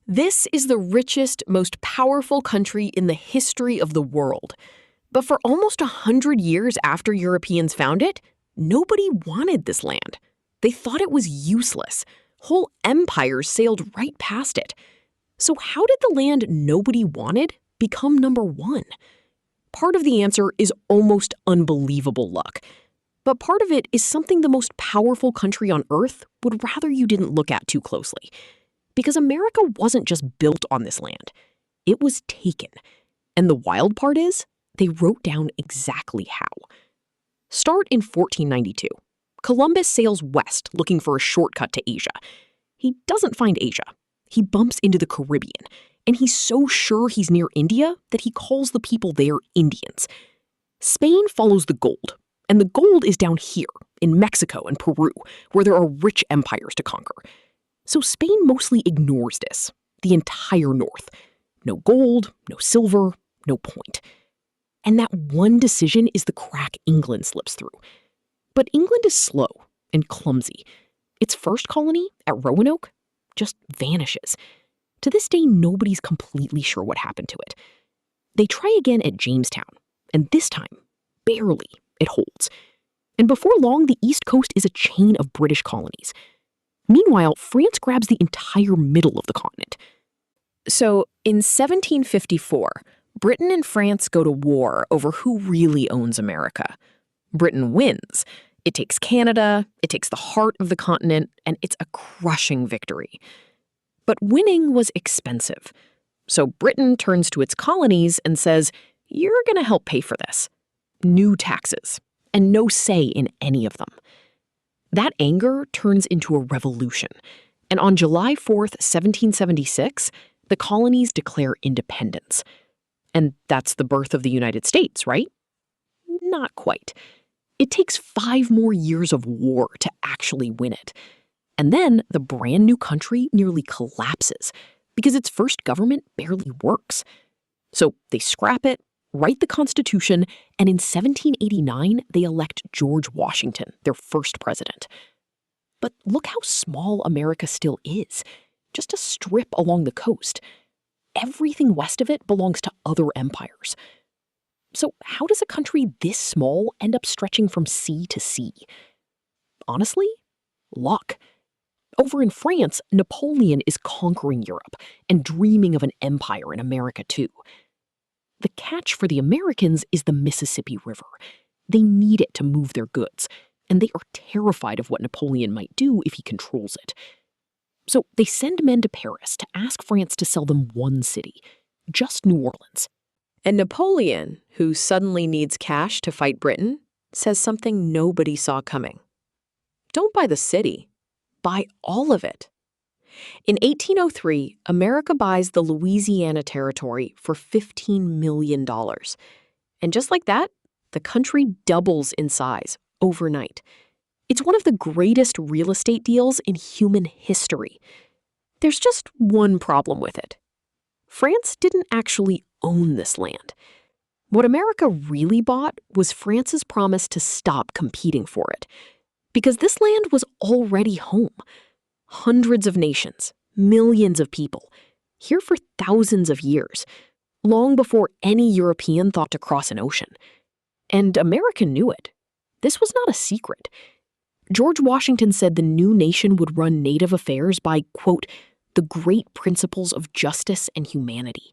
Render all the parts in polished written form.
This is the richest, most powerful country in the history of the world. But for almost 100 years after Europeans found it, nobody wanted this land. They thought it was useless. Whole empires sailed right past it. So how did the land nobody wanted become number one? Part of the answer is almost unbelievable luck. But part of it is something the most powerful country on Earth would rather you didn't look at too closely. Because America wasn't just built on this land. It was taken. And the wild part is, they wrote down exactly how. Start in 1492. Columbus sails west looking for a shortcut to Asia. He doesn't find Asia. He bumps into the Caribbean. And he's so sure he's near India that he calls the people there Indians. Spain follows the gold. And the gold is down here, in Mexico and Peru, where there are rich empires to conquer. So Spain mostly ignores this, the entire north. No gold, no silver, no point. And that one decision is the crack England slips through. But England is slow and clumsy. Its first colony, at Roanoke, just vanishes. To this day, nobody's completely sure what happened to it. They try again at Jamestown, and this time, barely, it holds. And before long, the East Coast is a chain of British colonies. Meanwhile, France grabs the entire middle of the continent. So, in 1754, Britain and France go to war over who really owns America. Britain wins. It takes Canada, it takes the heart of the continent, and it's a crushing victory. But winning was expensive. So Britain turns to its colonies and says, "You're going to help pay for this." New taxes, and no say in any of them. That anger turns into a revolution, and on July 4th, 1776, the colonies declare independence. And that's the birth of the United States, right? Not quite. It takes 5 more years of war to actually win it. And then the brand new country nearly collapses because its first government barely works. So they scrap it, write the Constitution, and in 1789, they elect George Washington, their first president. But look how small America still is. Just a strip along the coast. Everything west of it belongs to other empires. So how does a country this small end up stretching from sea to sea? Honestly, luck. Over in France, Napoleon is conquering Europe and dreaming of an empire in America too. The catch for the Americans is the Mississippi River. They need it to move their goods, and they are terrified of what Napoleon might do if he controls it. So they send men to Paris to ask France to sell them one city, just New Orleans. And Napoleon, who suddenly needs cash to fight Britain, says something nobody saw coming. Don't buy the city, buy all of it. In 1803, America buys the Louisiana Territory for $15 million. And just like that, the country doubles in size overnight. It's one of the greatest real estate deals in human history. There's just one problem with it. France didn't actually own this land. What America really bought was France's promise to stop competing for it. Because this land was already home. Hundreds of nations, millions of people, here for thousands of years, long before any European thought to cross an ocean. And America knew it. This was not a secret. George Washington said the new nation would run native affairs by, quote, the great principles of justice and humanity.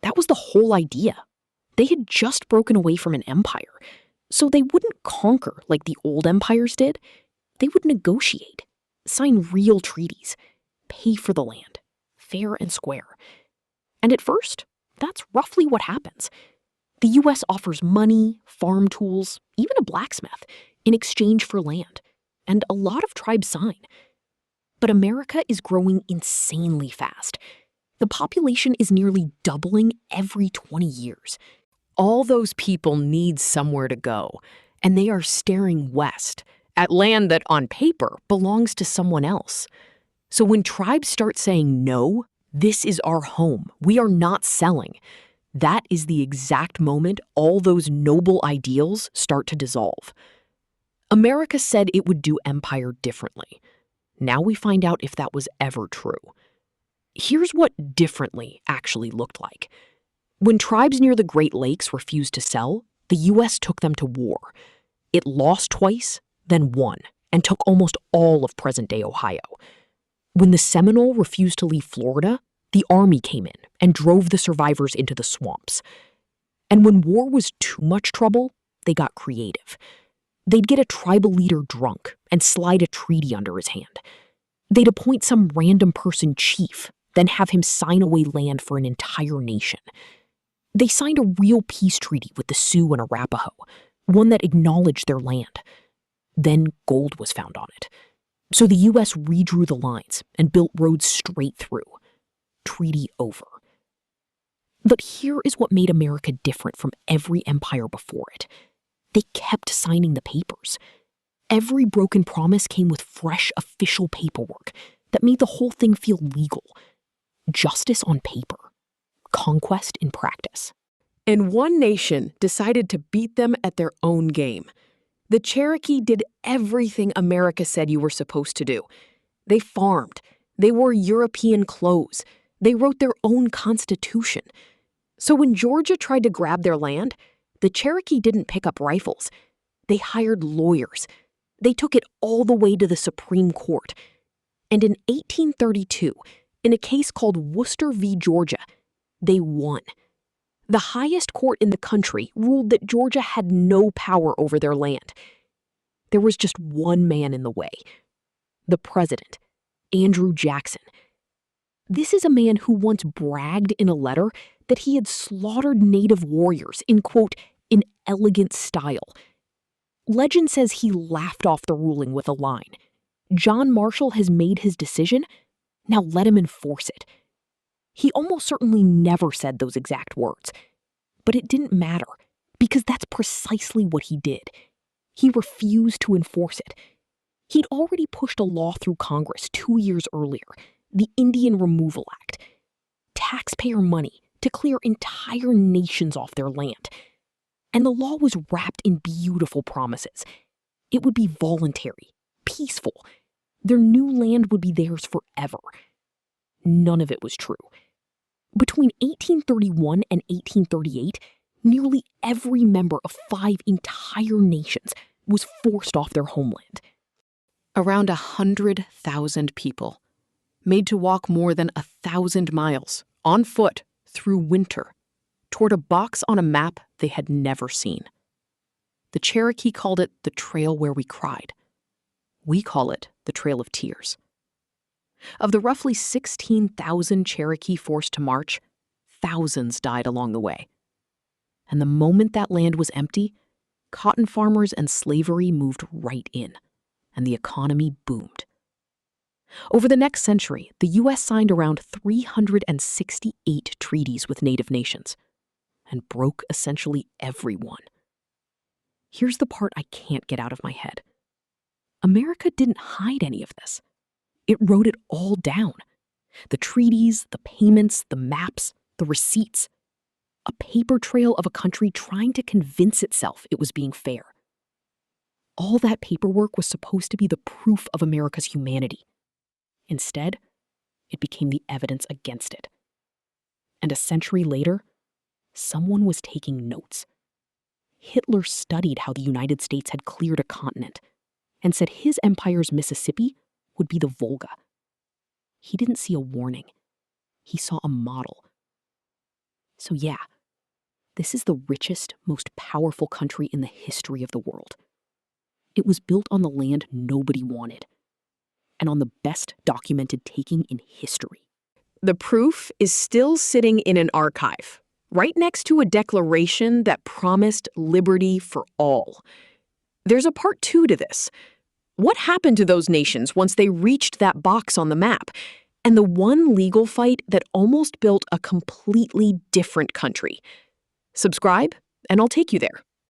That was the whole idea. They had just broken away from an empire, so they wouldn't conquer like the old empires did. They would negotiate. Sign real treaties, pay for the land, fair and square. And at first, that's roughly what happens. The U.S. offers money, farm tools, even a blacksmith, in exchange for land, and a lot of tribes sign. But America is growing insanely fast. The population is nearly doubling every 20 years. All those people need somewhere to go, and they are staring west, at land that, on paper, belongs to someone else. So when tribes start saying, no, this is our home, we are not selling, that is the exact moment all those noble ideals start to dissolve. America said it would do empire differently. Now we find out if that was ever true. Here's what differently actually looked like. When tribes near the Great Lakes refused to sell, the U.S. took them to war. It lost twice, then won, and took almost all of present-day Ohio. When the Seminole refused to leave Florida, the Army came in and drove the survivors into the swamps. And when war was too much trouble, they got creative. They'd get a tribal leader drunk and slide a treaty under his hand. They'd appoint some random person chief, then have him sign away land for an entire nation. They signed a real peace treaty with the Sioux and Arapaho, one that acknowledged their land. Then gold was found on it. So the U.S. redrew the lines and built roads straight through. Treaty over. But here is what made America different from every empire before it. They kept signing the papers. Every broken promise came with fresh official paperwork that made the whole thing feel legal. Justice on paper. Conquest in practice. And one nation decided to beat them at their own game. The Cherokee did everything America said you were supposed to do. They farmed. They wore European clothes. They wrote their own constitution. So when Georgia tried to grab their land, the Cherokee didn't pick up rifles. They hired lawyers. They took it all the way to the Supreme Court. And in 1832, in a case called Worcester v. Georgia, they won. The highest court in the country ruled that Georgia had no power over their land. There was just one man in the way. The president, Andrew Jackson. This is a man who once bragged in a letter that he had slaughtered native warriors in, quote, an elegant style. Legend says he laughed off the ruling with a line. John Marshall has made his decision, now let him enforce it. He almost certainly never said those exact words. But it didn't matter, because that's precisely what he did. He refused to enforce it. He'd already pushed a law through Congress 2 years earlier, the Indian Removal Act. Taxpayer money to clear entire nations off their land. And the law was wrapped in beautiful promises. It would be voluntary, peaceful. Their new land would be theirs forever. None of it was true. Between 1831 and 1838, nearly every member of 5 entire nations was forced off their homeland. Around 100,000 people, made to walk more than 1,000 miles on foot through winter toward a box on a map they had never seen. The Cherokee called it the trail where we cried. We call it the Trail of Tears. Of the roughly 16,000 Cherokee forced to march, thousands died along the way. And the moment that land was empty, cotton farmers and slavery moved right in, and the economy boomed. Over the next century, the U.S. signed around 368 treaties with Native nations, and broke essentially every one. Here's the part I can't get out of my head. America didn't hide any of this. It wrote it all down. The treaties, the payments, the maps, the receipts. A paper trail of a country trying to convince itself it was being fair. All that paperwork was supposed to be the proof of America's humanity. Instead, it became the evidence against it. And a century later, someone was taking notes. Hitler studied how the United States had cleared a continent and said his empire's Mississippi would be the Volga. He didn't see a warning. He saw a model. So yeah, this is the richest, most powerful country in the history of the world. It was built on the land nobody wanted, and on the best documented taking in history. The proof is still sitting in an archive, right next to a declaration that promised liberty for all. There's a part 2 to this. What happened to those nations once they reached that box on the map? And the one legal fight that almost built a completely different country. Subscribe, and I'll take you there.